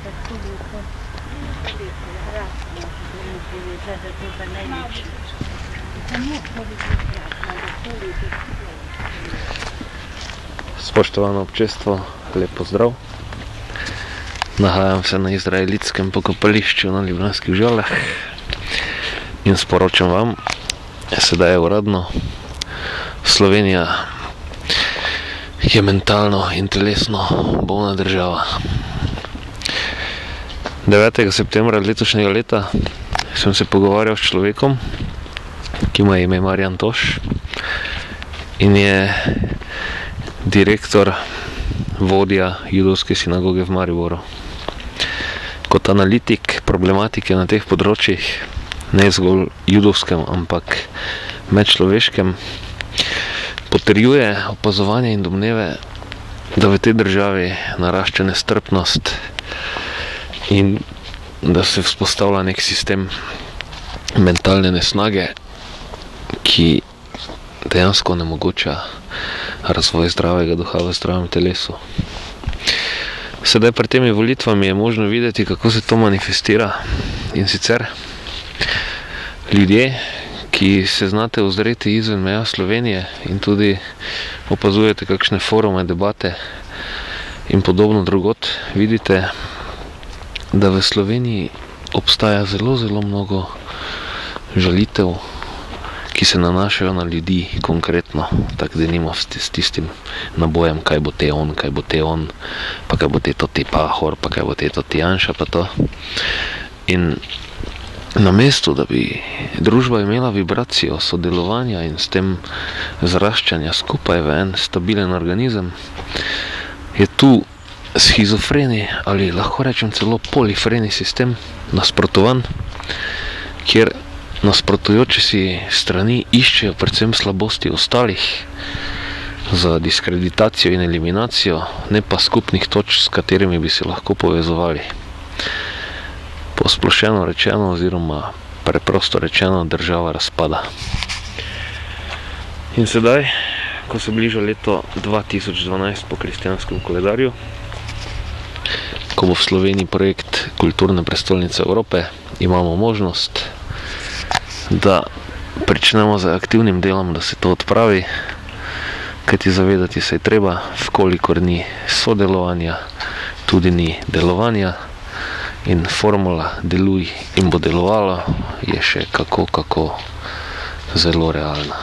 tako lepo. Krasno, da to pa najlepše. Samo to bi bilo krasno, da to lepo. Spoštovano občestvo, lep pozdrav. Nahajam se na izraelitskem pokopališču na Ljubljanskih Žalah in sporočam vam, sedaj je uradno, Slovenija je mentalno in telesno bolna država. 9. septembra letošnjega leta sem se pogovarjal s človekom, ki ima ime Marjan Toš in je direktor, vodja judovske sinagoge v Mariboru. Kot analitik problematike na teh področjih, ne zgolj judovskem, ampak medčloveškem, potrjuje opazovanje in domneve, da v tej državi narašča nestrpnost in da se vzpostavlja nek sistem mentalne nesnage, ki dejansko onemogoča razvoj zdravega duha v zdravem telesu. Sedaj pred temi volitvami je možno videti, kako se to manifestira, in sicer ljudje, ki se znate ozreti izven meja Slovenije in tudi opazujete kakšne forume, debate in podobno drugot, vidite, da v Sloveniji obstaja zelo mnogo žalitev, ki se nanašajo na ljudi konkretno, tako denimo s tistim nabojem, kaj bo te on, pa kaj bo te to ti Pahor, pa kaj bo te to ti Janša, pa to. In namesto, da bi družba imela vibracijo sodelovanja in s tem zraščanja skupaj v en stabilen organizem, je tu shizofreni ali lahko rečem celo polifreni sistem nasprotovan, kjer nasprotujoče si strani iščejo predvsem slabosti ostalih za diskreditacijo in eliminacijo, ne pa skupnih točk, s katerimi bi se lahko povezovali. Posplošeno rečeno oziroma preprosto rečeno, država razpada. In sedaj, ko se bliža leto 2012 po kristjanskem koledarju, ko bo v Sloveniji projekt Kulturne prestolnice Evrope, imamo možnost, da pričnemo z aktivnim delom, da se to odpravi, kajti zavedati se je treba, vkolikor ni sodelovanja, tudi ni delovanja, in formula deluj in bo delovala je še kako zelo realna.